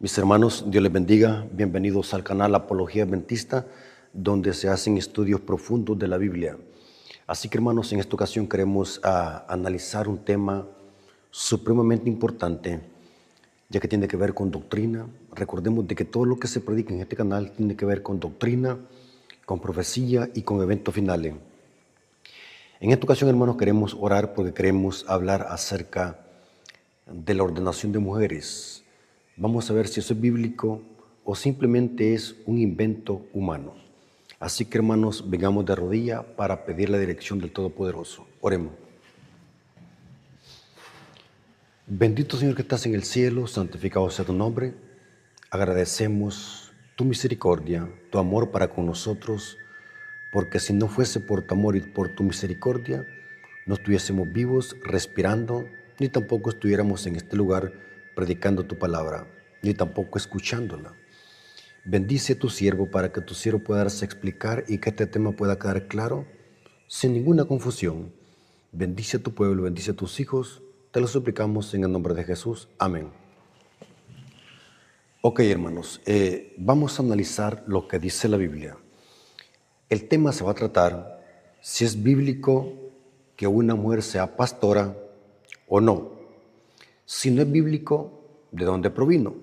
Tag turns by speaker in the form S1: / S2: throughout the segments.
S1: Mis hermanos, Dios les bendiga. Bienvenidos al canal Apología Adventista, donde se hacen estudios profundos de la Biblia. Así que, hermanos, en esta ocasión queremos analizar un tema supremamente importante, ya que tiene que ver con doctrina. Recordemos de que todo lo que se predica en este canal tiene que ver con doctrina, con profecía y con eventos finales. En esta ocasión, hermanos, queremos orar porque queremos hablar acerca de la ordenación de mujeres. Vamos a ver si eso es bíblico o simplemente es un invento humano. Así que, hermanos, vengamos de rodilla para pedir la dirección del Todopoderoso. Oremos. Bendito Señor que estás en el cielo, santificado sea tu nombre. Agradecemos tu misericordia, tu amor para con nosotros, porque si no fuese por tu amor y por tu misericordia, no estuviésemos vivos, respirando, ni tampoco estuviéramos en este lugar predicando tu palabra, ni tampoco escuchándola. Bendice a tu siervo para que tu siervo pueda darse a explicar y que este tema pueda quedar claro, sin ninguna confusión. Bendice a tu pueblo, bendice a tus hijos, te lo suplicamos en el nombre de Jesús. Amén. Ok, hermanos, vamos a analizar lo que dice la Biblia. El tema se va a tratar si es bíblico que una mujer sea pastora o no. Si no es bíblico, ¿de dónde provino?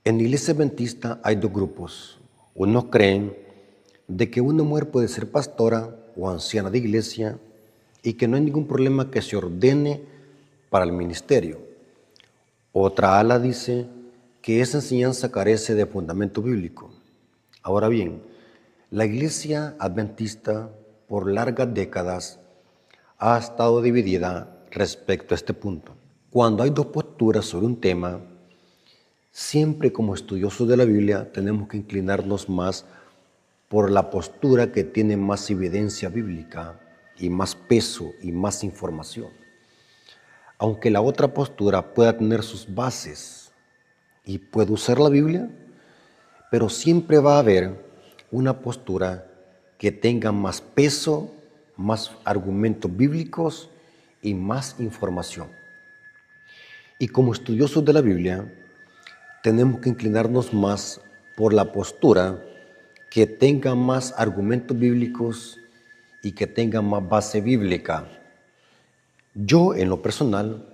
S1: En la iglesia adventista hay dos grupos. Unos creen de que una mujer puede ser pastora o anciana de iglesia y que no hay ningún problema que se ordene para el ministerio. Otra ala dice que esa enseñanza carece de fundamento bíblico. Ahora bien, la iglesia adventista por largas décadas ha estado dividida respecto a este punto. Cuando hay dos posturas sobre un tema, siempre como estudiosos de la Biblia tenemos que inclinarnos más por la postura que tiene más evidencia bíblica y más peso y más información. Aunque la otra postura pueda tener sus bases y puede usar la Biblia, pero siempre va a haber una postura que tenga más peso, más argumentos bíblicos y más información. Y como estudiosos de la Biblia, tenemos que inclinarnos más por la postura que tenga más argumentos bíblicos y que tenga más base bíblica. Yo, en lo personal,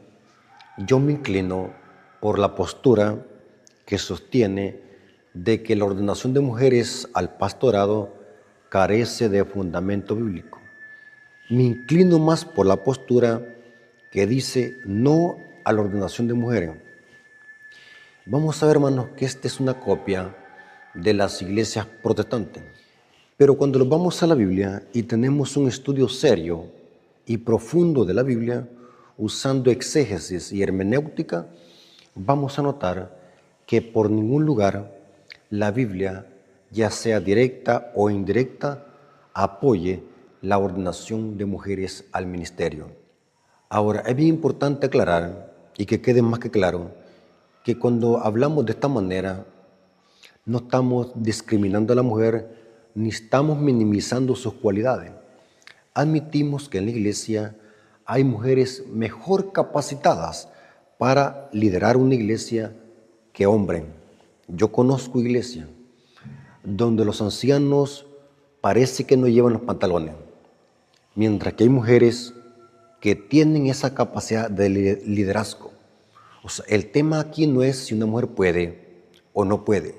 S1: yo me inclino por la postura que sostiene de que la ordenación de mujeres al pastorado carece de fundamento bíblico. Me inclino más por la postura que dice no a la ordenación de mujeres. Vamos a ver, hermanos, que esta es una copia de las iglesias protestantes. Pero cuando nos vamos a la Biblia y tenemos un estudio serio y profundo de la Biblia, usando exégesis y hermenéutica, vamos a notar que por ningún lugar la Biblia, ya sea directa o indirecta, apoye la ordenación de mujeres al ministerio. Ahora, es bien importante aclarar y que quede más que claro que cuando hablamos de esta manera, no estamos discriminando a la mujer ni estamos minimizando sus cualidades. Admitimos que en la iglesia hay mujeres mejor capacitadas para liderar una iglesia que hombres. Yo conozco iglesias donde los ancianos parece que no llevan los pantalones, mientras que hay mujeres que tienen esa capacidad de liderazgo. O sea, el tema aquí no es si una mujer puede o no puede.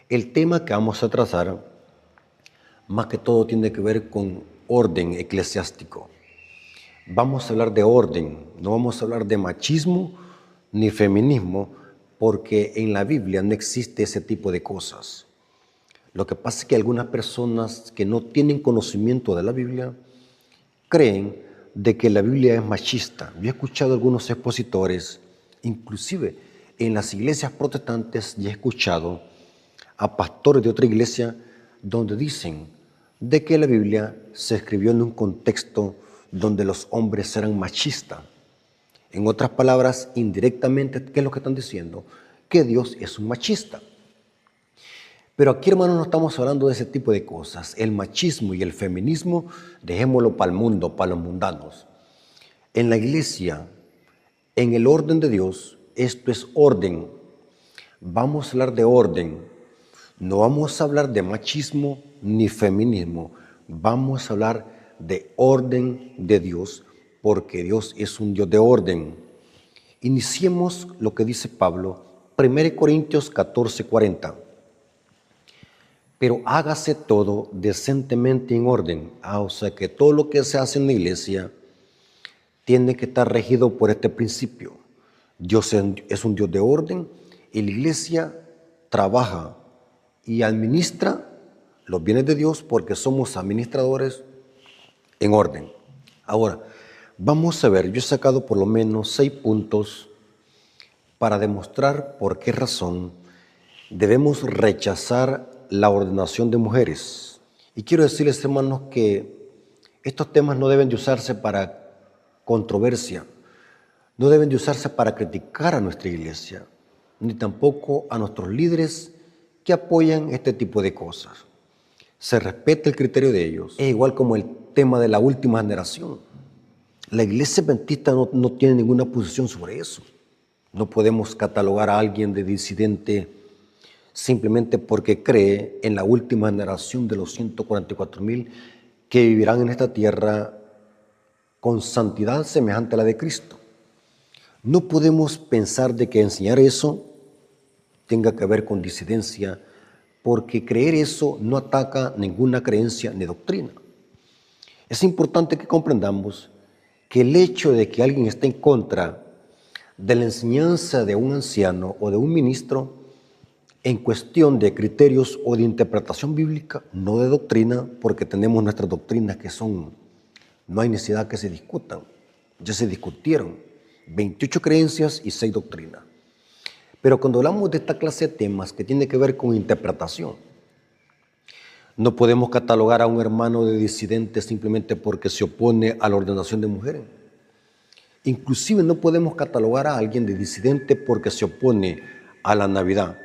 S1: El tema que vamos a trazar, más que todo, tiene que ver con orden eclesiástico. Vamos a hablar de orden, no vamos a hablar de machismo ni feminismo, porque en la Biblia no existe ese tipo de cosas. Lo que pasa es que algunas personas que no tienen conocimiento de la Biblia creen de que la Biblia es machista. Yo he escuchado a algunos expositores, inclusive en las iglesias protestantes, y he escuchado a pastores de otra iglesia donde dicen de que la Biblia se escribió en un contexto donde los hombres eran machistas. En otras palabras, indirectamente, ¿qué es lo que están diciendo? Que Dios es un machista. Pero aquí, hermanos, no estamos hablando de ese tipo de cosas. El machismo y el feminismo, dejémoslo para el mundo, para los mundanos. En la iglesia, en el orden de Dios, esto es orden. vamos a hablar de orden. No vamos a hablar de machismo ni feminismo. Vamos a hablar de orden de Dios, porque Dios es un Dios de orden. Iniciemos lo que dice Pablo, 1 Corintios 14:40. Pero hágase todo decentemente en orden. O sea que todo lo que se hace en la iglesia tiene que estar regido por este principio. Dios es un Dios de orden y la iglesia trabaja y administra los bienes de Dios porque somos administradores en orden. Ahora, vamos a ver, yo he sacado por lo menos 6 puntos para demostrar por qué razón debemos rechazar la ordenación de mujeres. Y quiero decirles, hermanos, que estos temas no deben de usarse para controversia, no deben de usarse para criticar a nuestra iglesia, ni tampoco a nuestros líderes que apoyan este tipo de cosas. Se respeta el criterio de ellos. Es igual como el tema de la última generación. La iglesia adventista no tiene ninguna posición sobre eso. No podemos catalogar a alguien de disidente simplemente porque cree en la última generación de los 144,000 que vivirán en esta tierra con santidad semejante a la de Cristo. No podemos pensar de que enseñar eso tenga que ver con disidencia, porque creer eso no ataca ninguna creencia ni doctrina. Es importante que comprendamos que el hecho de que alguien esté en contra de la enseñanza de un anciano o de un ministro en cuestión de criterios o de interpretación bíblica, no de doctrina, porque tenemos nuestras doctrinas que no hay necesidad que se discutan, ya se discutieron, 28 creencias y 6 doctrinas. Pero cuando hablamos de esta clase de temas que tiene que ver con interpretación, no podemos catalogar a un hermano de disidente simplemente porque se opone a la ordenación de mujeres. Inclusive no podemos catalogar a alguien de disidente porque se opone a la Navidad.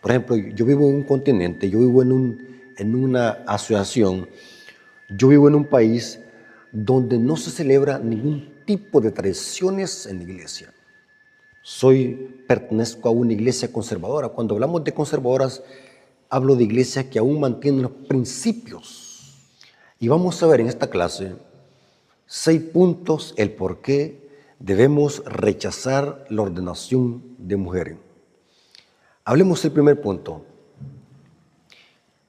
S1: Por ejemplo, yo vivo en un continente, yo vivo en una asociación, yo vivo en un país donde no se celebra ningún tipo de tradiciones en la iglesia. Pertenezco a una iglesia conservadora. Cuando hablamos de conservadoras, hablo de iglesias que aún mantienen los principios. Y vamos a ver en esta clase 6 puntos el por qué debemos rechazar la ordenación de mujeres. Hablemos del primer punto.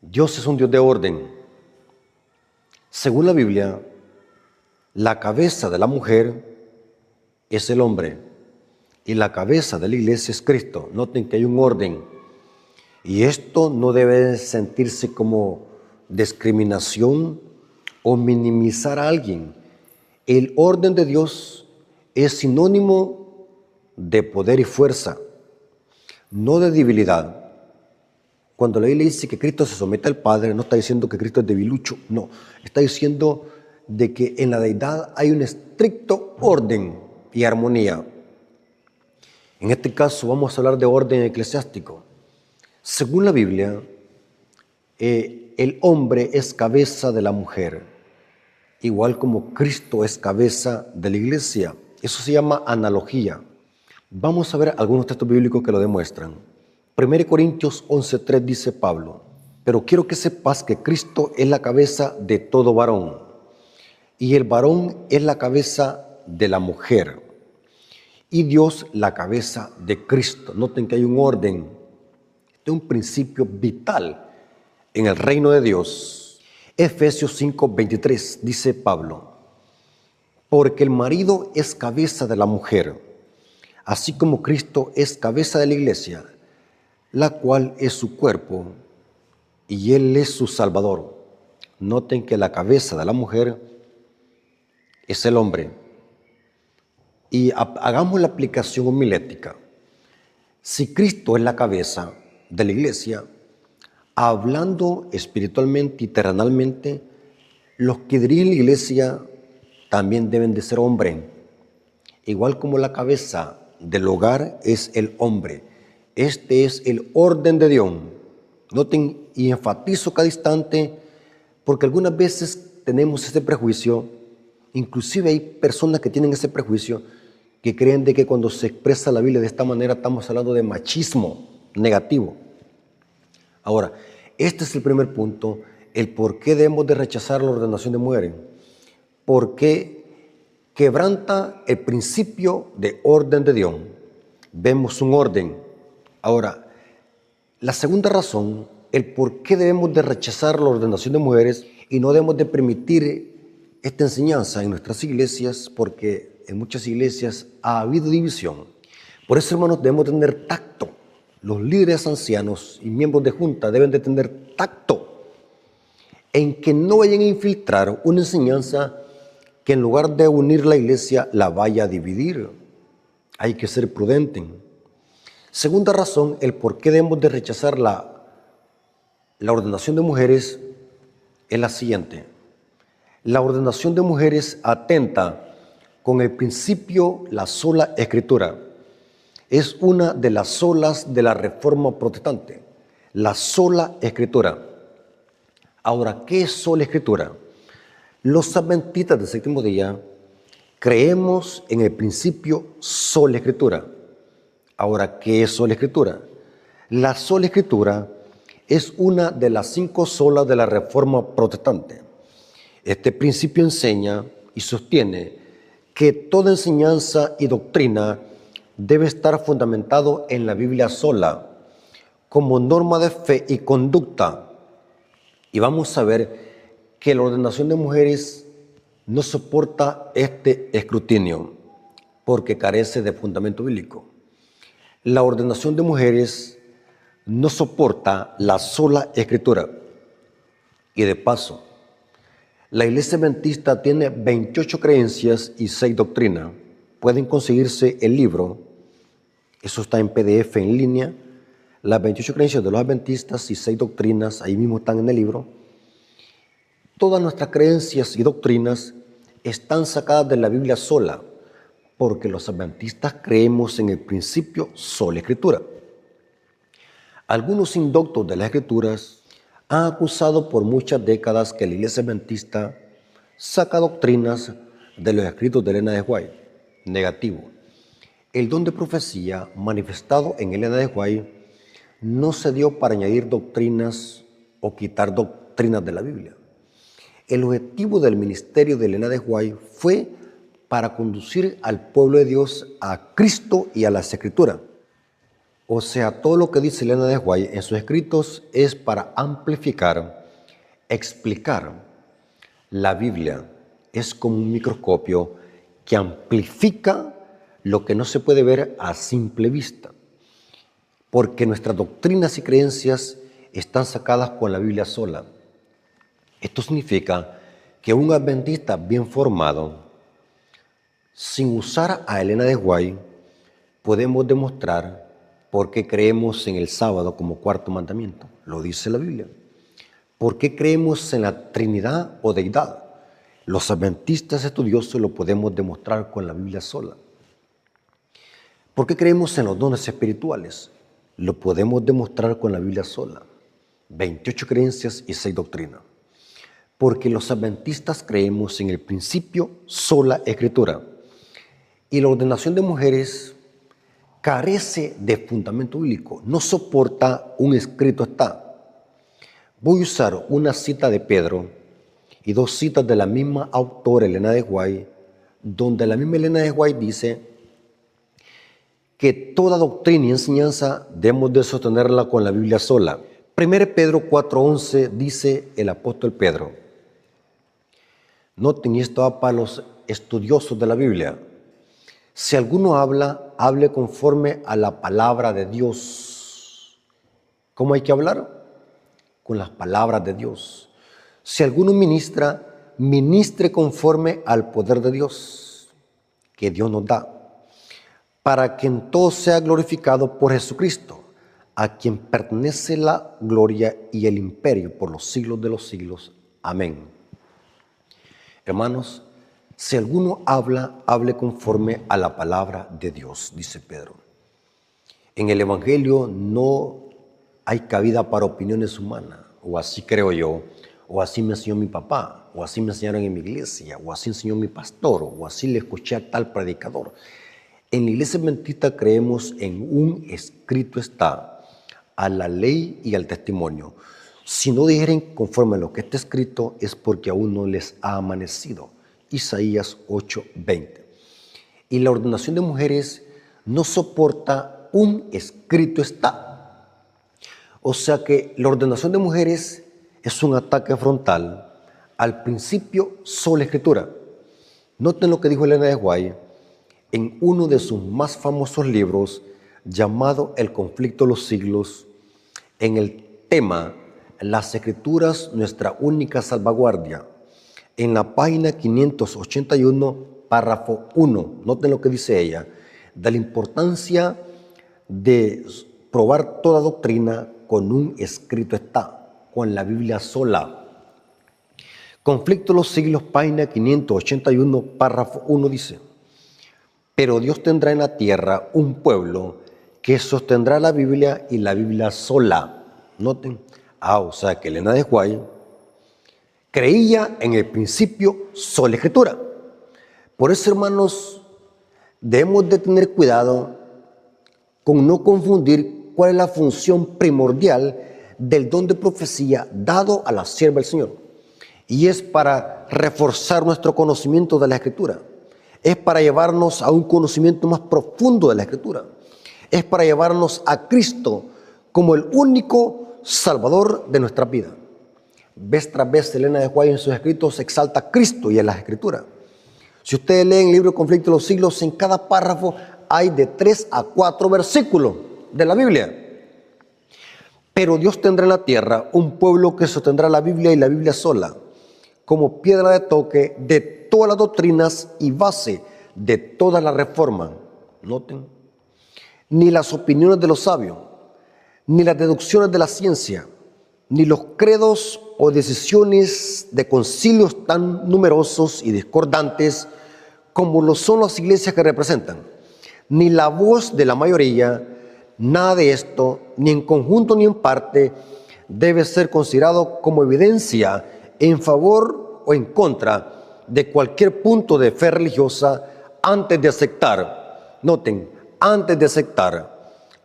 S1: Dios es un Dios de orden. Según la Biblia, la cabeza de la mujer es el hombre y la cabeza de la iglesia es Cristo. Noten que hay un orden y esto no debe sentirse como discriminación o minimizar a alguien. El orden de Dios es sinónimo de poder y fuerza, no de debilidad. Cuando la Biblia dice que Cristo se somete al Padre, no está diciendo que Cristo es debilucho, no. Está diciendo de que en la deidad hay un estricto orden y armonía. En este caso vamos a hablar de orden eclesiástico. Según la Biblia, el hombre es cabeza de la mujer, igual como Cristo es cabeza de la iglesia. Eso se llama analogía. Vamos a ver algunos textos bíblicos que lo demuestran. 1 Corintios 11:3 dice Pablo: pero quiero que sepas que Cristo es la cabeza de todo varón, y el varón es la cabeza de la mujer, y Dios la cabeza de Cristo. Noten que hay un orden, este es un principio vital en el reino de Dios. Efesios 5:23 dice Pablo: porque el marido es cabeza de la mujer, así como Cristo es cabeza de la iglesia, la cual es su cuerpo, y Él es su Salvador. Noten que la cabeza de la mujer es el hombre. Y hagamos la aplicación homilética. Si Cristo es la cabeza de la iglesia, hablando espiritualmente y terrenalmente, los que dirigen la iglesia también deben de ser hombres. Igual como la cabeza del hogar es el hombre. Este es el orden de Dios. Noten y enfatizo cada instante, porque algunas veces tenemos ese prejuicio, inclusive hay personas que tienen ese prejuicio, que creen de que cuando se expresa la Biblia de esta manera estamos hablando de machismo. negativo. Ahora, este es el primer punto, el por qué debemos de rechazar la ordenación de mujeres. Porque quebranta el principio de orden de Dios. Vemos un orden. Ahora, la segunda razón, el por qué debemos de rechazar la ordenación de mujeres y no debemos de permitir esta enseñanza en nuestras iglesias, porque en muchas iglesias ha habido división. Por eso, hermanos, debemos tener tacto. Los líderes ancianos y miembros de junta deben de tener tacto en que no vayan a infiltrar una enseñanza que en lugar de unir la iglesia la vaya a dividir. Hay que ser prudente. Segunda razón, el por qué debemos de rechazar la ordenación de mujeres es la siguiente. La ordenación de mujeres atenta con el principio la sola escritura. Es una de las solas de la Reforma Protestante, la sola escritura. Ahora, ¿qué es sola escritura? Los adventistas del séptimo día creemos en el principio sola escritura. Ahora, ¿qué es sola escritura? La sola escritura es una de las 5 solas de la Reforma Protestante. Este principio enseña y sostiene que toda enseñanza y doctrina debe estar fundamentado en la Biblia sola, como norma de fe y conducta. Y vamos a ver que la ordenación de mujeres no soporta este escrutinio, porque carece de fundamento bíblico. La ordenación de mujeres no soporta la sola escritura. Y de paso, la Iglesia Adventista tiene 28 creencias y 6 doctrinas. Pueden conseguirse el libro, eso está en PDF en línea, las 28 creencias de los adventistas y 6 doctrinas, ahí mismo están en el libro. Todas nuestras creencias y doctrinas están sacadas de la Biblia sola, porque los adventistas creemos en el principio sola escritura. Algunos indoctos de las escrituras han acusado por muchas décadas que la Iglesia Adventista saca doctrinas de los escritos de Elena de White. Negativo. El don de profecía manifestado en Elena de White no se dio para añadir doctrinas o quitar doctrinas de la Biblia. El objetivo del ministerio de Elena de White fue para conducir al pueblo de Dios a Cristo y a las Escrituras. O sea, todo lo que dice Elena de White en sus escritos es para amplificar, explicar. La Biblia es como un microscopio que amplifica lo que no se puede ver a simple vista, porque nuestras doctrinas y creencias están sacadas con la Biblia sola. Esto significa que un adventista bien formado, sin usar a Elena de White, podemos demostrar por qué creemos en el sábado como cuarto mandamiento. Lo dice la Biblia. ¿Por qué creemos en la Trinidad o Deidad? Los adventistas estudiosos lo podemos demostrar con la Biblia sola. ¿Por qué creemos en los dones espirituales? Lo podemos demostrar con la Biblia sola. 28 creencias y 6 doctrinas. Porque los adventistas creemos en el principio sola escritura. Y la ordenación de mujeres carece de fundamento bíblico, no soporta un escrito está. Voy a usar una cita de Pedro y 2 citas de la misma autora Elena de White, donde la misma Elena de White dice que toda doctrina y enseñanza debemos de sostenerla con la Biblia sola. 1 Pedro 4:11 dice el apóstol Pedro. Noten, esto va para los estudiosos de la Biblia. Si alguno habla, hable conforme a la palabra de Dios. ¿Cómo hay que hablar? Con las palabras de Dios. Si alguno ministra, ministre conforme al poder de Dios, que Dios nos da, para que en todo sea glorificado por Jesucristo, a quien pertenece la gloria y el imperio por los siglos de los siglos. Amén. Hermanos, si alguno habla, hable conforme a la palabra de Dios, dice Pedro. En el Evangelio no hay cabida para opiniones humanas, o así creo yo, o así me enseñó mi papá, o así me enseñaron en mi iglesia, o así enseñó mi pastor, o así le escuché a tal predicador. En la Iglesia Adventista creemos en un escrito está. a la ley y al testimonio. Si no dijeren conforme a lo que está escrito, es porque aún no les ha amanecido. Isaías 8:20. Y la ordenación de mujeres no soporta un escrito está. O sea que la ordenación de mujeres es un ataque frontal al principio sola escritura. Noten lo que dijo Elena de White en uno de sus más famosos libros llamado El conflicto de los siglos, en el tema Las Escrituras, nuestra única salvaguardia, en la página 581, párrafo 1. Noten lo que dice ella, de la importancia de probar toda doctrina con un escrito está, con la Biblia sola. Conflicto de los siglos, página 581, párrafo 1 dice: pero Dios tendrá en la tierra un pueblo que sostendrá la Biblia y la Biblia sola. Noten, o sea que Elena de White creía en el principio sola escritura. Por eso, hermanos, debemos de tener cuidado con no confundir cuál es la función primordial del don de profecía dado a la sierva del Señor. Y es para reforzar nuestro conocimiento de la Escritura. Es para llevarnos a un conocimiento más profundo de la Escritura. Es para llevarnos a Cristo como el único Salvador de nuestra vida. Vez tras vez, Elena de White en sus escritos exalta a Cristo y en las Escrituras. Si ustedes leen el libro Conflicto de los Siglos, en cada párrafo hay de 3 a 4 versículos de la Biblia. Pero Dios tendrá en la tierra un pueblo que sostendrá la Biblia y la Biblia sola, como piedra de toque de todas las doctrinas y base de toda la reforma. Noten, ni las opiniones de los sabios, ni las deducciones de la ciencia, ni los credos o decisiones de concilios tan numerosos y discordantes como lo son las iglesias que representan, ni la voz de la mayoría, nada de esto, ni en conjunto ni en parte, debe ser considerado como evidencia en favor o en contra de cualquier punto de fe religiosa antes de aceptar, noten, antes de aceptar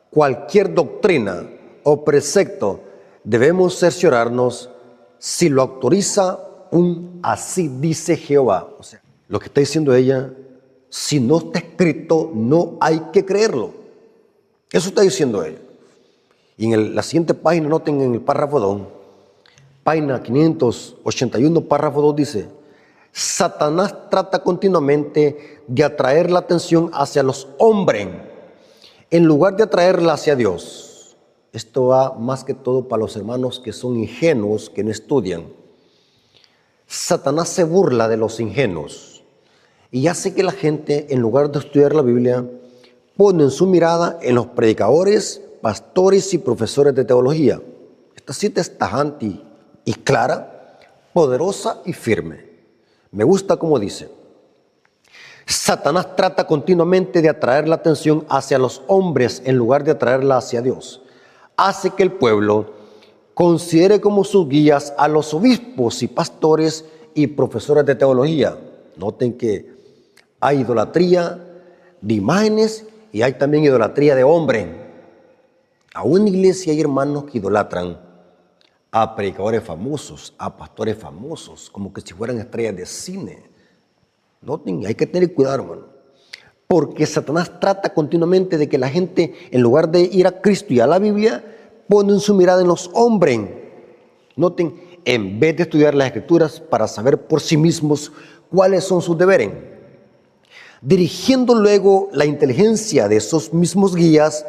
S1: cualquier doctrina o precepto, debemos cerciorarnos si lo autoriza un así dice Jehová. O sea, lo que está diciendo ella, si no está escrito, no hay que creerlo. Eso está diciendo ella. Y en la siguiente página, noten en el párrafo 2, página 581, párrafo 2 dice: Satanás trata continuamente de atraer la atención hacia los hombres en lugar de atraerla hacia Dios. Esto va más que todo para los hermanos que son ingenuos, que no estudian. Satanás se burla de los ingenuos y hace que la gente, en lugar de estudiar la Biblia, ponen su mirada en los predicadores, pastores y profesores de teología. Esta cita es tajante y clara, poderosa y firme. Me gusta como dice: Satanás trata continuamente de atraer la atención hacia los hombres en lugar de atraerla hacia Dios. Hace que el pueblo considere como sus guías a los obispos y pastores y profesores de teología. Noten que hay idolatría de imágenes y hay también idolatría de hombre. Aún en la iglesia hay hermanos que idolatran a predicadores famosos, a pastores famosos, como que si fueran estrellas de cine. Noten, hay que tener cuidado, hermano, porque Satanás trata continuamente de que la gente, en lugar de ir a Cristo y a la Biblia, ponen su mirada en los hombres. Noten, en vez de estudiar las Escrituras para saber por sí mismos cuáles son sus deberes, dirigiendo luego la inteligencia de esos mismos guías,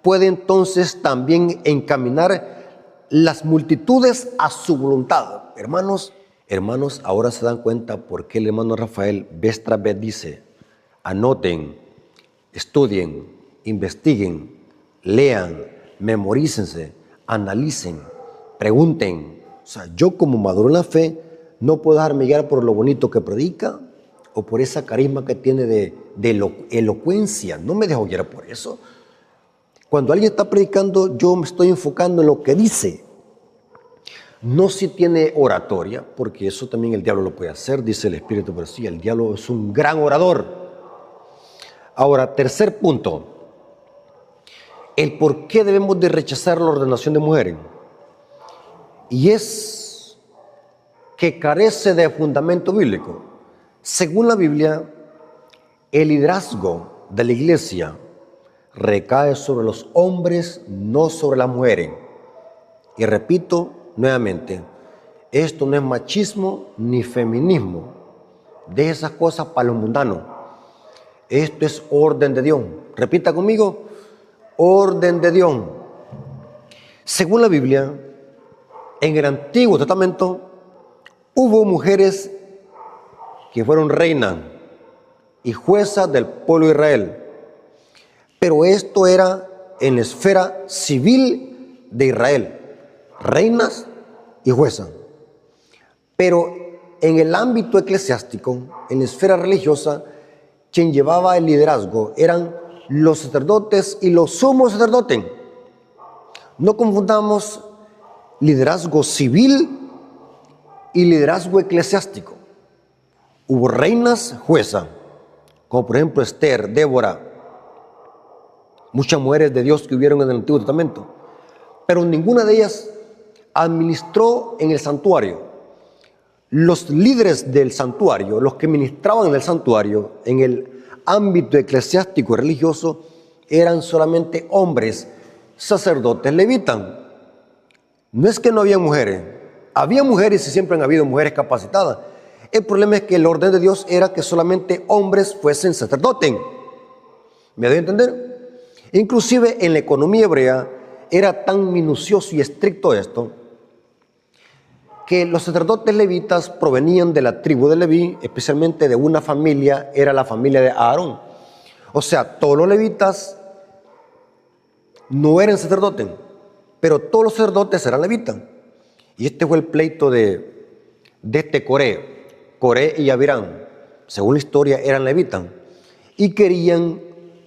S1: puede entonces también encaminar las multitudes a su voluntad. Hermanos, ahora se dan cuenta por qué el hermano Rafael vez tras vez dice: anoten, estudien, investiguen, lean, memorícense, analicen, pregunten. O sea, yo como maduro en la fe no puedo dejarme guiar por lo bonito que predica o por esa carisma que tiene de elocuencia. No me dejo guiar por eso. Cuando alguien está predicando, yo me estoy enfocando en lo que dice. No si tiene oratoria, porque eso también el diablo lo puede hacer, dice el Espíritu, pero sí, el diablo es un gran orador. Ahora, tercer punto. el por qué debemos de rechazar la ordenación de mujeres. Y es que carece de fundamento bíblico. Según la Biblia, el liderazgo de la iglesia recae sobre los hombres, no sobre las mujeres. Y repito nuevamente, esto no es machismo ni feminismo. Deje esas cosas para los mundanos. Esto es orden de Dios. Repita conmigo, orden de Dios. Según la Biblia, en el Antiguo Testamento hubo mujeres que fueron reinas y juezas del pueblo de Israel. Pero esto era en la esfera civil de Israel, reinas y juezas. Pero en el ámbito eclesiástico, en la esfera religiosa, quien llevaba el liderazgo eran los sacerdotes y los sumos sacerdotes. No confundamos liderazgo civil y liderazgo eclesiástico. Hubo reinas juezas, como por ejemplo Esther, Débora, muchas mujeres de Dios que hubieron en el Antiguo Testamento, pero ninguna de ellas administró en el santuario. Los líderes del santuario, los que ministraban en el santuario, en el ámbito eclesiástico y religioso, eran solamente hombres, sacerdotes, levitas. No es que no había mujeres, había mujeres y siempre han habido mujeres capacitadas. El problema es que el orden de Dios era que solamente hombres fuesen sacerdotes. ¿Me doy a entender? Inclusive en la economía hebrea era tan minucioso y estricto esto, que los sacerdotes levitas provenían de la tribu de Leví, especialmente de una familia, era la familia de Aarón. O sea, todos los levitas no eran sacerdotes, pero todos los sacerdotes eran levitas. Y este fue el pleito de este Coré y Abirán. Según la historia, eran levitas y querían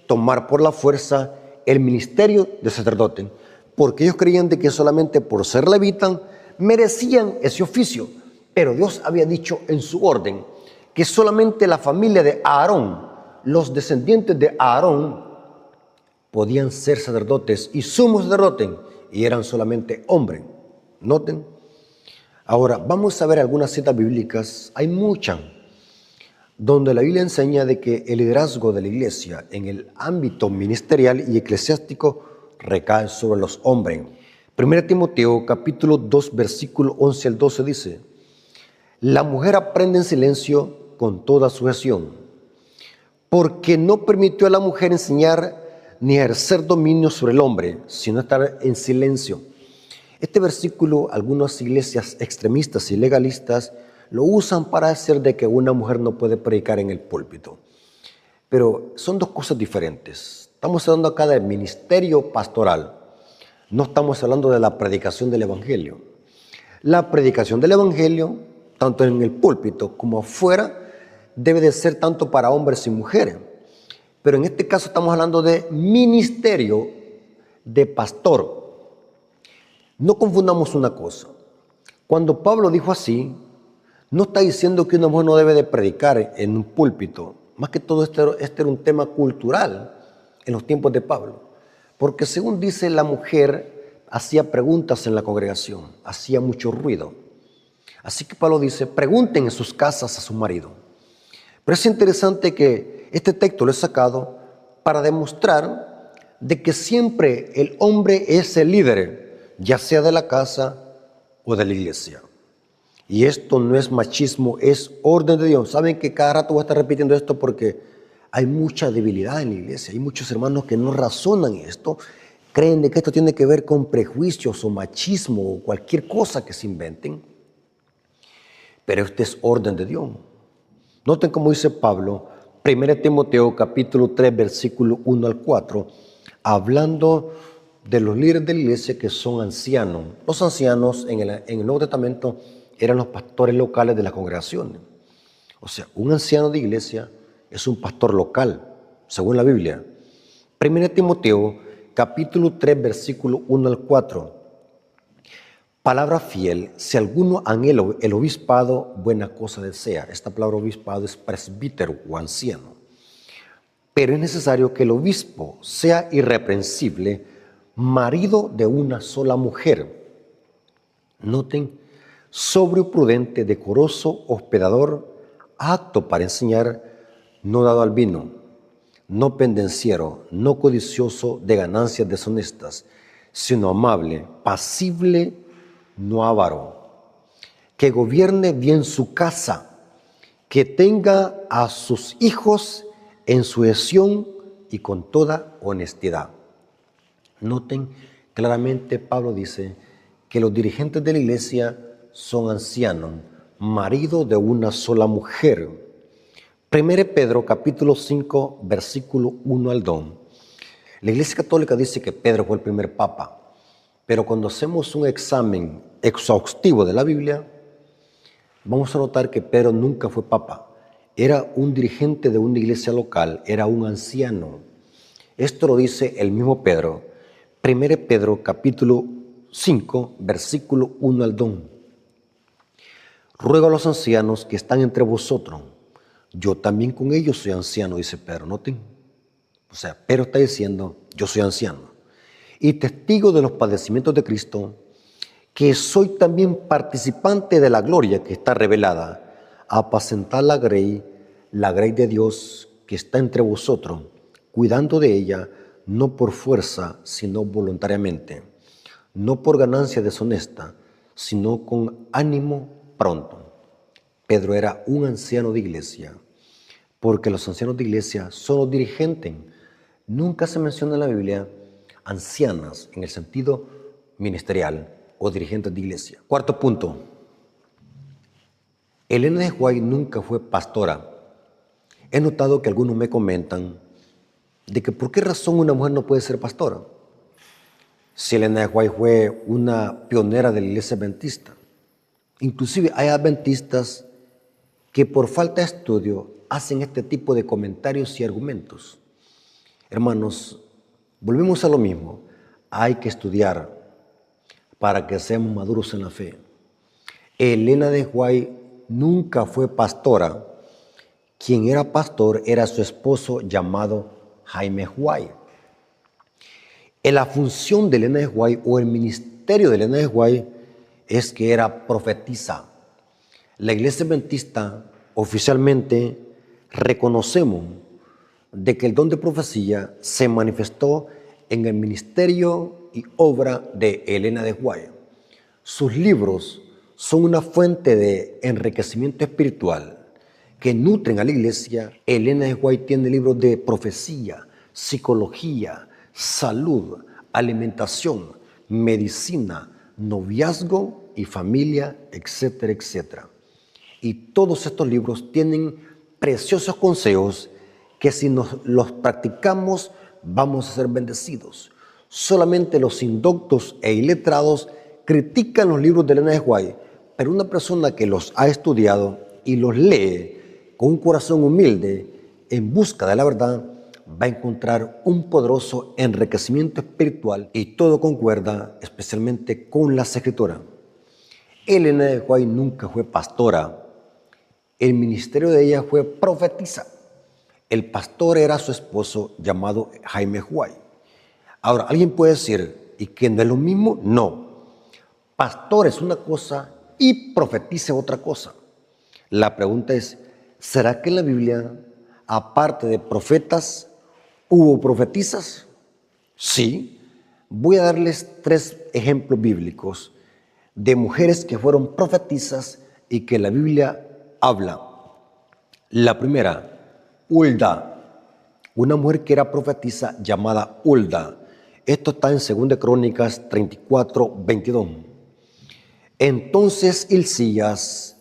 S1: tomar por la fuerza el ministerio de sacerdote, porque ellos creían de que solamente por ser levitas merecían ese oficio. Pero Dios había dicho en su orden que solamente la familia de Aarón, los descendientes de Aarón, podían ser sacerdotes y sumos sacerdotes, y eran solamente hombres. Noten. Ahora, vamos a ver algunas citas bíblicas. Hay muchas donde la Biblia enseña de que el liderazgo de la iglesia en el ámbito ministerial y eclesiástico recae sobre los hombres. 1 Timoteo capítulo 2 versículo 11 al 12 dice: la mujer aprende en silencio con toda sujeción, porque no permitió a la mujer enseñar ni ejercer dominio sobre el hombre, sino estar en silencio. Este versículo, algunas iglesias extremistas y legalistas lo usan para decir de que una mujer no puede predicar en el púlpito. Pero son dos cosas diferentes. Estamos hablando acá del ministerio pastoral. No estamos hablando de la predicación del evangelio. La predicación del evangelio, tanto en el púlpito como afuera, debe de ser tanto para hombres y mujeres. Pero en este caso estamos hablando de ministerio de pastor. No confundamos una cosa. Cuando Pablo dijo así, no está diciendo que una mujer no debe de predicar en un púlpito. Más que todo este era un tema cultural en los tiempos de Pablo. Porque según dice, la mujer hacía preguntas en la congregación, hacía mucho ruido. Así que Pablo dice, pregunten en sus casas a su marido. Pero es interesante que este texto lo he sacado para demostrar de que siempre el hombre es el líder, ya sea de la casa o de la iglesia. Y esto no es machismo, es orden de Dios. Saben que cada rato voy a estar repitiendo esto porque hay mucha debilidad en la iglesia. Hay muchos hermanos que no razonan esto, creen de que esto tiene que ver con prejuicios o machismo o cualquier cosa que se inventen. Pero este es orden de Dios. Noten cómo dice Pablo, 1 Timoteo capítulo 3, versículo 1 al 4, hablando de los líderes de la iglesia que son ancianos. Los ancianos en el Nuevo Testamento eran los pastores locales de las congregaciones. O sea, un anciano de iglesia es un pastor local, según la Biblia. 1 Timoteo capítulo 3, versículo 1 al 4. Palabra fiel, si alguno anhela el obispado, buena cosa desea. Esta palabra obispado es presbítero o anciano. Pero es necesario que el obispo sea irreprensible, marido de una sola mujer. Noten, sobrio, prudente, decoroso, hospedador, apto para enseñar, no dado al vino, no pendenciero, no codicioso de ganancias deshonestas, sino amable, pasible, no avaro, que gobierne bien su casa, que tenga a sus hijos en sujeción y con toda honestidad. Noten, claramente Pablo dice que los dirigentes de la iglesia son ancianos, marido de una sola mujer. 1 Pedro capítulo 5, versículo 1 al 2. La Iglesia Católica dice que Pedro fue el primer papa, pero cuando hacemos un examen exhaustivo de la Biblia, vamos a notar que Pedro nunca fue papa. Era un dirigente de una iglesia local, era un anciano. Esto lo dice el mismo Pedro. 1 Pedro capítulo 5, versículo 1 al 2. Ruego a los ancianos que están entre vosotros. Yo también con ellos soy anciano, dice Pedro. Noten. O sea, Pedro está diciendo, yo soy anciano. Y testigo de los padecimientos de Cristo, que soy también participante de la gloria que está revelada, a apacentar la grey de Dios que está entre vosotros, cuidando de ella, no por fuerza, sino voluntariamente, no por ganancia deshonesta, sino con ánimo pronto. Pedro era un anciano de iglesia, porque los ancianos de iglesia son los dirigentes. Nunca se menciona en la Biblia ancianas en el sentido ministerial o dirigentes de iglesia. Cuarto punto. Elena de White nunca fue pastora. He notado que algunos me comentan de que por qué razón una mujer no puede ser pastora. Si Elena de White fue una pionera de la iglesia adventista. Inclusive hay adventistas que por falta de estudio hacen este tipo de comentarios y argumentos. Hermanos, volvemos a lo mismo. Hay que estudiar para que seamos maduros en la fe. Elena de White nunca fue pastora. Quien era pastor era su esposo llamado Jaime White. En la función de Elena de White o el ministerio de Elena de White es que era profetisa. La iglesia adventista oficialmente reconocemos de que el don de profecía se manifestó en el ministerio y obra de Elena de White. Sus libros son una fuente de enriquecimiento espiritual que nutren a la iglesia. Elena de White tiene libros de profecía, psicología, salud, alimentación, medicina, noviazgo y familia, etcétera, etcétera. Y todos estos libros tienen preciosos consejos que si los practicamos vamos a ser bendecidos. Solamente los indoctos e iletrados critican los libros de Elena de White, pero una persona que los ha estudiado y los lee con un corazón humilde en busca de la verdad va a encontrar un poderoso enriquecimiento espiritual y todo concuerda especialmente con las Escrituras. Elena de White nunca fue pastora. El ministerio de ella fue profetisa. El pastor era su esposo llamado Jaime White. Ahora, alguien puede decir, ¿y que no es lo mismo? No. Pastor es una cosa y profetiza otra cosa. La pregunta es, ¿será que en la Biblia, aparte de profetas, hubo profetisas? Sí. Voy a darles 3 ejemplos bíblicos de mujeres que fueron profetisas y que la Biblia habla. La primera, Hulda, una mujer que era profetisa llamada Hulda. Esto está en 2 Crónicas 34, 22. Entonces Hilcías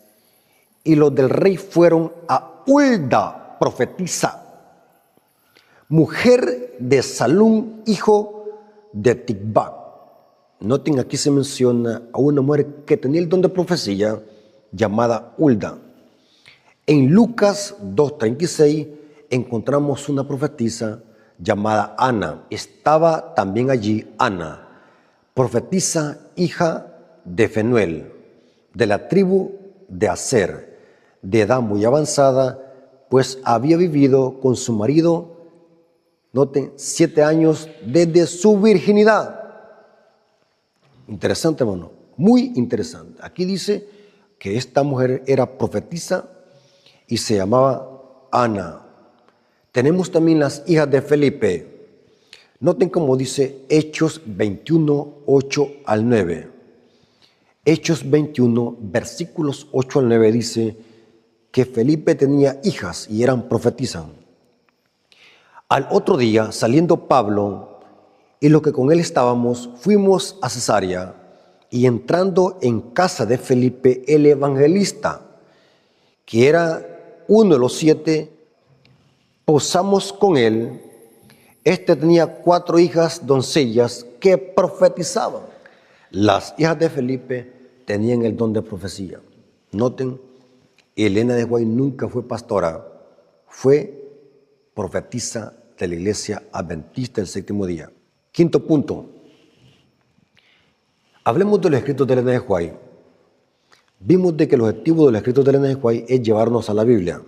S1: y los del rey fueron a Hulda, profetisa, mujer de Salum, hijo de Tikvah. Noten, aquí se menciona a una mujer que tenía el don de profecía llamada Hulda. En Lucas 2:36 encontramos una profetisa llamada Ana. Estaba también allí Ana, profetisa, hija de Fenuel, de la tribu de Aser, de edad muy avanzada, pues había vivido con su marido, noten, 7 años desde su virginidad. Interesante, hermano, muy interesante. Aquí dice que esta mujer era profetisa y se llamaba Ana. Tenemos también las hijas de Felipe. Noten cómo dice Hechos 21, 8 al 9. Hechos 21, versículos 8 al 9 dice que Felipe tenía hijas y eran profetisas. Al otro día, saliendo Pablo y los que con él estábamos, fuimos a Cesarea y entrando en casa de Felipe el evangelista, que era uno de los 7, posamos con él. Este tenía 4 hijas doncellas que profetizaban. Las hijas de Felipe tenían el don de profecía. Noten, Elena de White nunca fue pastora, fue profetisa de la iglesia adventista del séptimo día. Quinto punto, hablemos de los escritos de Elena de White. Vimos de que el objetivo de los escritos de Elena de White es llevarnos a la Biblia.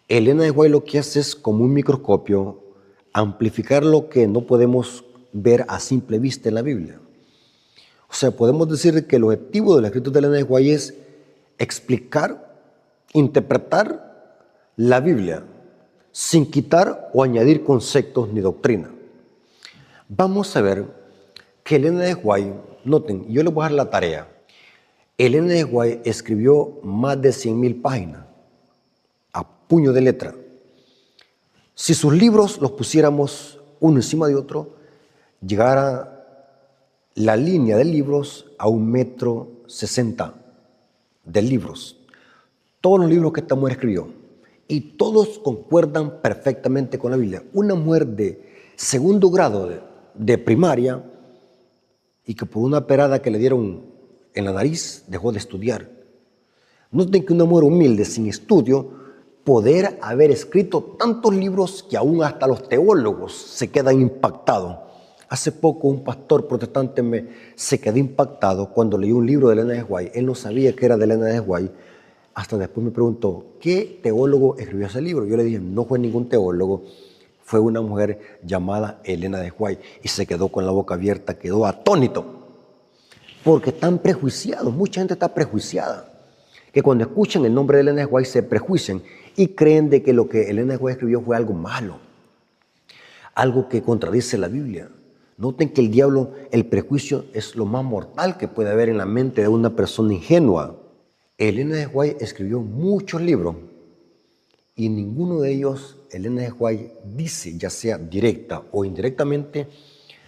S1: Elena de White lo que hace es, como un microscopio, amplificar lo que no podemos ver a simple vista en la Biblia. O sea, podemos decir que el objetivo de los escritos de Elena de White es explicar, interpretar la Biblia sin quitar o añadir conceptos ni doctrina. Vamos a ver que Elena de White, noten, yo les voy a dar la tarea. Elena de White escribió más de 100,000 páginas a puño de letra. Si sus libros los pusiéramos uno encima de otro, llegara la línea de libros a 1,60 m de libros. Todos los libros que esta mujer escribió. Y todos concuerdan perfectamente con la Biblia. Una mujer de segundo grado de primaria y que por una perada que le dieron en la nariz dejó de estudiar. Noten que una mujer humilde, sin estudio, poder haber escrito tantos libros que aún hasta los teólogos se quedan impactados. Hace poco un pastor protestante se quedó impactado cuando leyó un libro de Elena de White. Él no sabía que era de Elena de White. Hasta después me preguntó, ¿qué teólogo escribió ese libro? Yo le dije, no fue ningún teólogo, fue una mujer llamada Elena de White. Y se quedó con la boca abierta, quedó atónito. Porque están prejuiciados, mucha gente está prejuiciada. Que cuando escuchan el nombre de Elena de White se prejuician y creen de que lo que Elena de White escribió fue algo malo, algo que contradice la Biblia. Noten que el diablo, el prejuicio es lo más mortal que puede haber en la mente de una persona ingenua. Elena de White escribió muchos libros y ninguno de ellos, Elena de White dice, ya sea directa o indirectamente,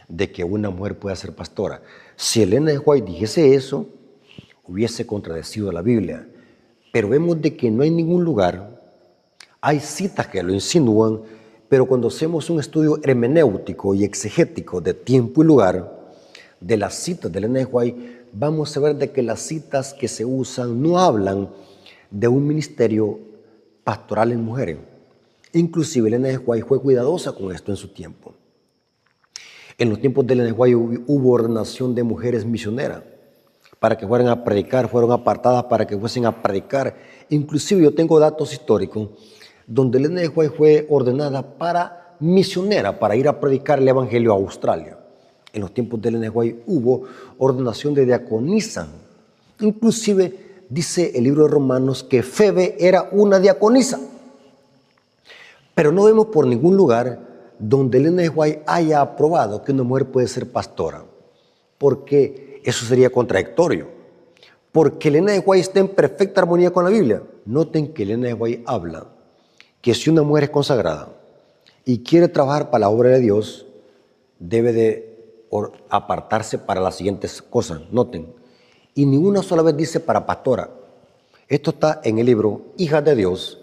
S1: de que una mujer pueda ser pastora. Si Elena de White dijese eso, hubiese contradecido la Biblia. Pero vemos de que no hay ningún lugar, hay citas que lo insinúan, pero cuando hacemos un estudio hermenéutico y exegético de tiempo y lugar de las citas de Elena de White, vamos a ver de que las citas que se usan no hablan de un ministerio pastoral en mujeres. Inclusive Elena de White fue cuidadosa con esto en su tiempo. En los tiempos de Elena de White hubo ordenación de mujeres misioneras para que fueran a predicar, fueron apartadas para que fuesen a predicar. Inclusive yo tengo datos históricos donde Elena de White fue ordenada para misionera, para ir a predicar el evangelio a Australia. En los tiempos de Elena de White hubo ordenación de diaconisa. Inclusive dice el libro de Romanos que Febe era una diaconisa. Pero no vemos por ningún lugar donde Elena de White haya aprobado que una mujer puede ser pastora, porque eso sería contradictorio. Porque Elena de White está en perfecta armonía con la Biblia. Noten que Elena de White habla que si una mujer es consagrada y quiere trabajar para la obra de Dios, debe de apartarse para las siguientes cosas. Noten, y ni una sola vez dice para pastora. Esto está en el libro Hijas de Dios,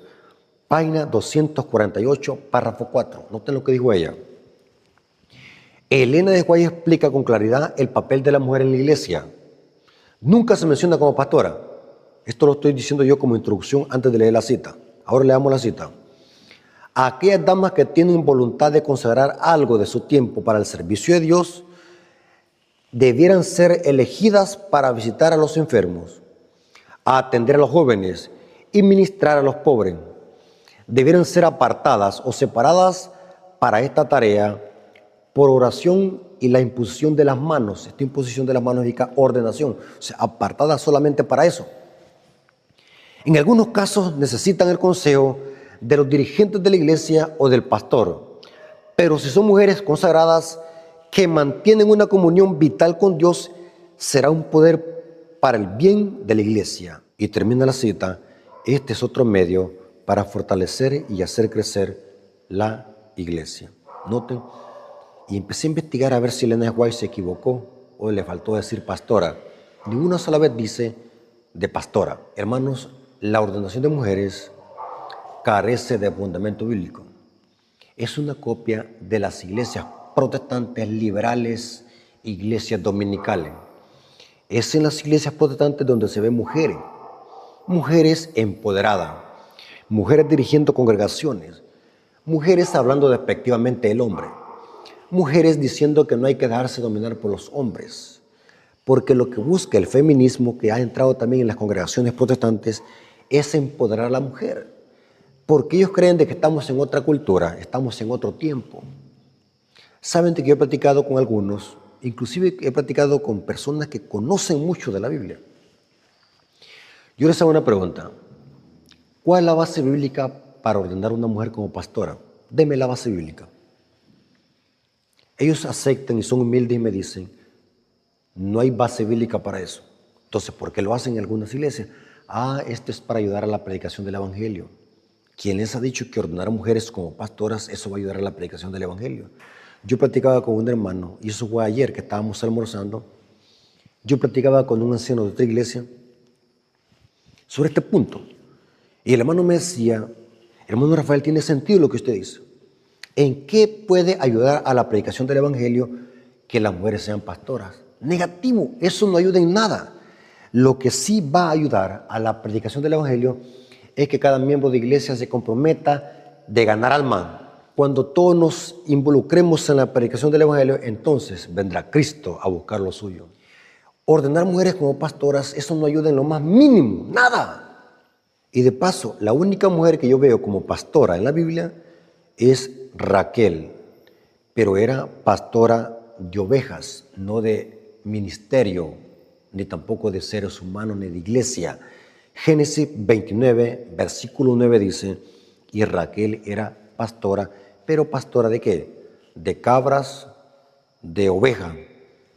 S1: página 248, párrafo 4. Noten lo que dijo ella. Elena de White explica con claridad el papel de la mujer en la iglesia. Nunca se menciona como pastora. Esto lo estoy diciendo yo como introducción antes de leer la cita. Ahora leamos la cita. A aquellas damas que tienen voluntad de consagrar algo de su tiempo para el servicio de Dios, debieran ser elegidas para visitar a los enfermos, a atender a los jóvenes y ministrar a los pobres. Debieran ser apartadas o separadas para esta tarea por oración y la imposición de las manos. Esta imposición de las manos significa ordenación, o sea, apartada solamente para eso. En algunos casos necesitan el consejo de los dirigentes de la iglesia o del pastor, pero si son mujeres consagradas que mantienen una comunión vital con Dios, será un poder para el bien de la iglesia. Y termina la cita: este es otro medio para fortalecer y hacer crecer la iglesia. Noten, y empecé a investigar a ver si Elena White se equivocó o le faltó decir pastora. Ni una sola vez dice de pastora. Hermanos, la ordenación de mujeres carece de fundamento bíblico. Es una copia de las iglesias protestantes liberales, iglesias dominicales. Es en las iglesias protestantes donde se ven mujeres, mujeres empoderadas, mujeres dirigiendo congregaciones, mujeres hablando despectivamente del hombre, mujeres diciendo que no hay que dejarse dominar por los hombres, porque lo que busca el feminismo, que ha entrado también en las congregaciones protestantes, es empoderar a la mujer, porque ellos creen de que estamos en otra cultura, estamos en otro tiempo. Saben que yo he platicado con algunos, inclusive he platicado con personas que conocen mucho de la Biblia. Yo les hago una pregunta: ¿cuál es la base bíblica para ordenar a una mujer como pastora? Deme la base bíblica. Ellos aceptan y son humildes y me dicen: no hay base bíblica para eso. Entonces, ¿por qué lo hacen en algunas iglesias? Esto es para ayudar a la predicación del evangelio. ¿Quién les ha dicho que ordenar a mujeres como pastoras, eso va a ayudar a la predicación del evangelio? Yo platicaba con un hermano, y eso fue ayer que estábamos almorzando. Yo platicaba con un anciano de otra iglesia sobre este punto. Y el hermano me decía: hermano Rafael, tiene sentido lo que usted dice. ¿En qué puede ayudar a la predicación del evangelio que las mujeres sean pastoras? Negativo, eso no ayuda en nada. Lo que sí va a ayudar a la predicación del evangelio es que cada miembro de iglesia se comprometa de ganar alma. Cuando todos nos involucremos en la predicación del evangelio, entonces vendrá Cristo a buscar lo suyo. Ordenar mujeres como pastoras, eso no ayuda en lo más mínimo, nada. Y de paso, la única mujer que yo veo como pastora en la Biblia es Raquel, pero era pastora de ovejas, no de ministerio, ni tampoco de seres humanos, ni de iglesia. Génesis 29, versículo 9 dice: y Raquel era pastora, pero pastora ¿de qué? De cabras, de oveja,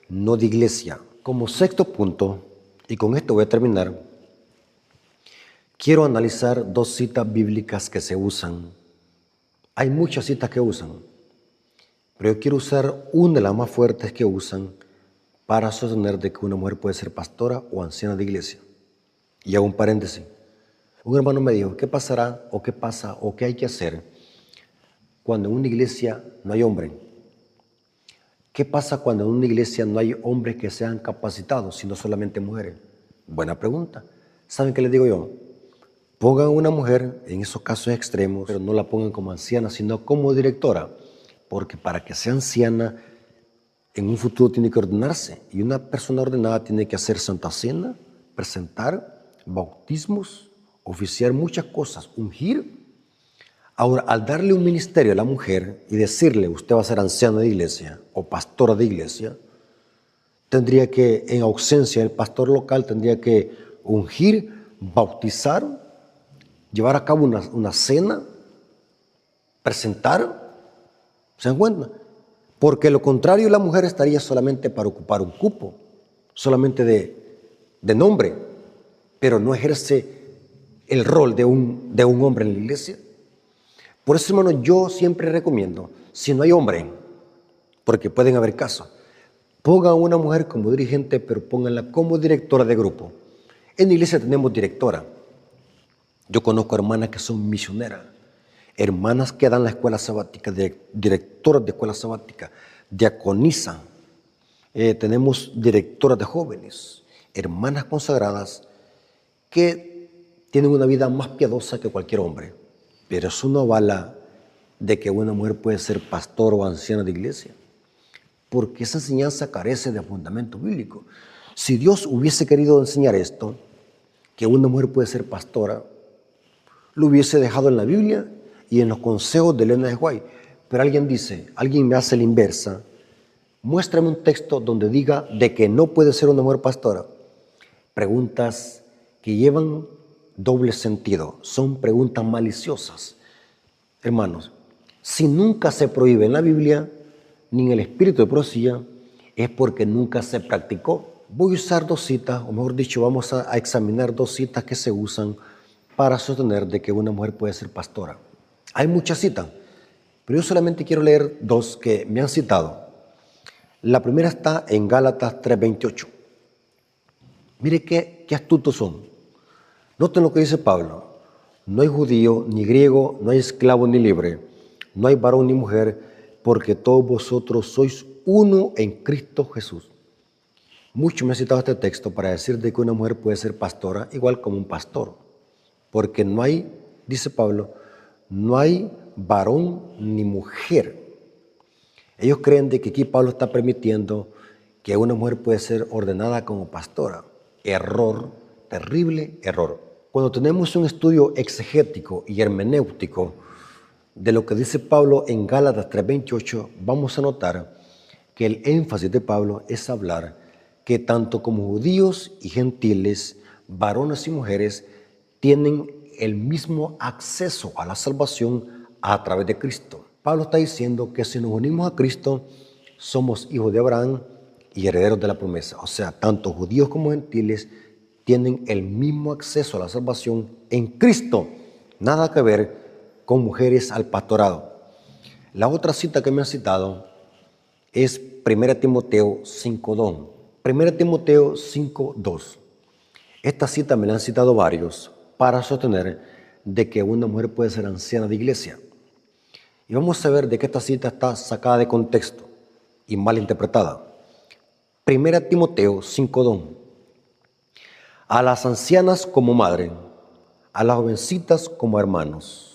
S1: no de iglesia. Como sexto punto, y con esto voy a terminar, quiero analizar dos citas bíblicas que se usan. Hay muchas citas que usan, pero yo quiero usar una de las más fuertes que usan para sostener de que una mujer puede ser pastora o anciana de iglesia. Y hago un paréntesis. Un hermano me dijo: ¿qué pasará o qué pasa o qué hay que hacer cuando en una iglesia no hay hombre? ¿Qué pasa cuando en una iglesia no hay hombres que sean capacitados, sino solamente mujeres? Buena pregunta. ¿Saben qué les digo yo? Pongan una mujer en esos casos extremos, pero no la pongan como anciana, sino como directora, porque para que sea anciana, en un futuro tiene que ordenarse, y una persona ordenada tiene que hacer Santa Cena, presentar bautismos, oficiar muchas cosas, ungir. Ahora, al darle un ministerio a la mujer y decirle: usted va a ser anciana de iglesia o pastora de iglesia, tendría que, en ausencia del pastor local, tendría que ungir, bautizar, llevar a cabo una cena, presentar. ¿Se dan cuenta? Porque lo contrario, la mujer estaría solamente para ocupar un cupo, solamente de nombre, pero no ejerce el rol de un hombre en la iglesia. Por eso, hermano, yo siempre recomiendo, si no hay hombre, porque pueden haber casos, pongan a una mujer como dirigente, pero pónganla como directora de grupo. En la iglesia tenemos directora. Yo conozco hermanas que son misioneras, hermanas que dan la escuela sabática, directoras de escuela sabática, diaconizan. Tenemos directoras de jóvenes, hermanas consagradas que tienen una vida más piadosa que cualquier hombre. Pero eso no avala de que una mujer puede ser pastor o anciana de iglesia, porque esa enseñanza carece de fundamento bíblico. Si Dios hubiese querido enseñar esto, que una mujer puede ser pastora, lo hubiese dejado en la Biblia y en los consejos de Elena White. Pero alguien me hace la inversa, Muéstrame un texto donde diga de que no puede ser una mujer pastora. Preguntas que llevan doble sentido, son preguntas maliciosas. Hermanos, si nunca se prohíbe en la Biblia, ni en el espíritu de profecía, es porque nunca se practicó. Voy a usar dos citas, o mejor dicho, vamos a examinar dos citas que se usan para sostener de que una mujer puede ser pastora. Hay muchas citas, pero yo solamente quiero leer dos que me han citado. La primera está en Gálatas 3:28. Mire qué astutos son. Noten lo que dice Pablo. No hay judío, ni griego, no hay esclavo, ni libre. No hay varón ni mujer, porque todos vosotros sois uno en Cristo Jesús. Muchos me han citado este texto para decir de que una mujer puede ser pastora igual como un pastor. Porque no hay, dice Pablo, no hay varón ni mujer. Ellos creen de que aquí Pablo está permitiendo que una mujer puede ser ordenada como pastora. Error, terrible error. Cuando tenemos un estudio exegético y hermenéutico de lo que dice Pablo en Gálatas 3:28, vamos a notar que el énfasis de Pablo es hablar que tanto como judíos y gentiles, varones y mujeres, tienen el mismo acceso a la salvación a través de Cristo. Pablo está diciendo que si nos unimos a Cristo, somos hijos de Abraham y herederos de la promesa. O sea, tanto judíos como gentiles tienen el mismo acceso a la salvación en Cristo. Nada que ver con mujeres al pastorado. La otra cita que me han citado es 1 Timoteo 5:2. 1 Timoteo 5:2. Esta cita me la han citado varios para sostener de que una mujer puede ser anciana de iglesia. Y vamos a ver de que esta cita está sacada de contexto y mal interpretada. 1 Timoteo 5:2. A las ancianas como madre, a las jovencitas como hermanos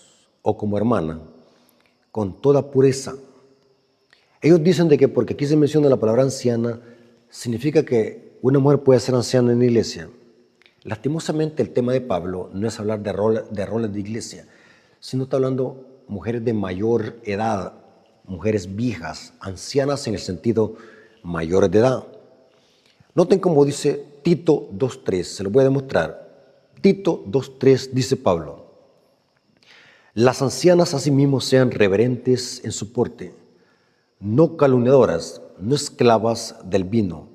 S1: o como hermana, con toda pureza. Ellos dicen de que porque aquí se menciona la palabra anciana, significa que una mujer puede ser anciana en la iglesia. Lastimosamente el tema de Pablo no es hablar de roles de iglesia, sino está hablando mujeres de mayor edad, mujeres viejas, ancianas en el sentido mayores de edad. Noten cómo dice Tito 2:3, se lo voy a demostrar. Tito 2:3 dice Pablo: las ancianas asimismo sean reverentes en su porte, no calumniadoras, no esclavas del vino,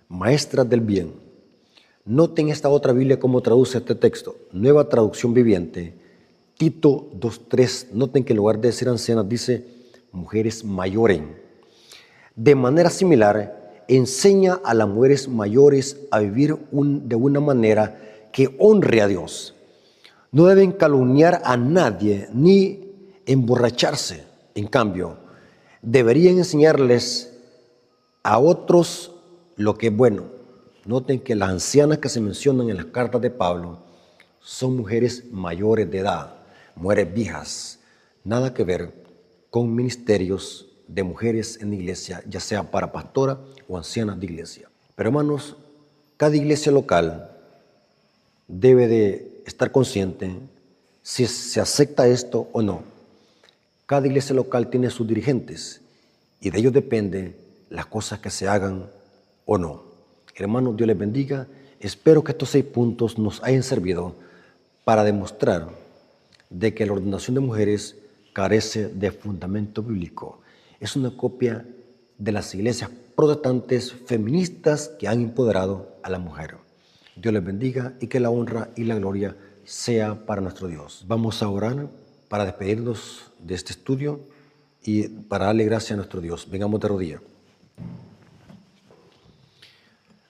S1: maestras del bien. Noten esta otra Biblia cómo traduce este texto, Nueva Traducción Viviente, Tito 2:3. Noten que en lugar de decir ancianas dice mujeres mayores. De manera similar, enseña a las mujeres mayores a vivir de una manera que honre a Dios. No deben calumniar a nadie ni emborracharse. En cambio, deberían enseñarles a otros lo que es bueno. Noten que las ancianas que se mencionan en las cartas de Pablo son mujeres mayores de edad, mujeres viejas. Nada que ver con ministerios de mujeres en la iglesia, ya sea para pastora o ancianas de iglesia. Pero hermanos, cada iglesia local debe de estar consciente si se acepta esto o no. Cada iglesia local tiene sus dirigentes y de ellos depende las cosas que se hagan o no. Hermanos, Dios les bendiga. Espero que estos 6 puntos nos hayan servido para demostrar de que la ordenación de mujeres carece de fundamento bíblico. Es una copia de las iglesias protestantes feministas que han empoderado a la mujer. Dios les bendiga y que la honra y la gloria sea para nuestro Dios. Vamos a orar para despedirnos de este estudio y para darle gracias a nuestro Dios. Vengamos de rodillas.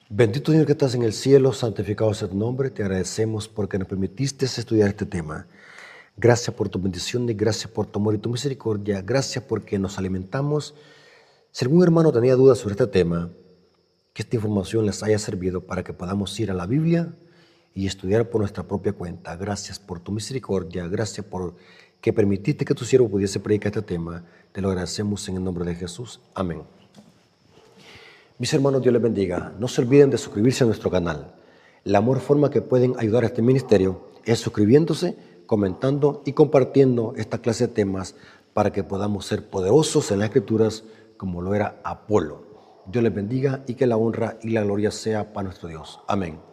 S1: Bendito Dios que estás en el cielo, santificado sea tu nombre. Te agradecemos porque nos permitiste estudiar este tema. Gracias por tu bendición y gracias por tu amor y tu misericordia. Gracias porque nos alimentamos. Si algún hermano tenía dudas sobre este tema, que esta información les haya servido para que podamos ir a la Biblia y estudiar por nuestra propia cuenta. Gracias por tu misericordia. Gracias por que permitiste que tu siervo pudiese predicar este tema. Te lo agradecemos en el nombre de Jesús. Amén. Mis hermanos, Dios les bendiga. No se olviden de suscribirse a nuestro canal. La mejor forma que pueden ayudar a este ministerio es suscribiéndose, comentando y compartiendo esta clase de temas para que podamos ser poderosos en las Escrituras como lo era Apolo. Dios les bendiga y que la honra y la gloria sea para nuestro Dios. Amén.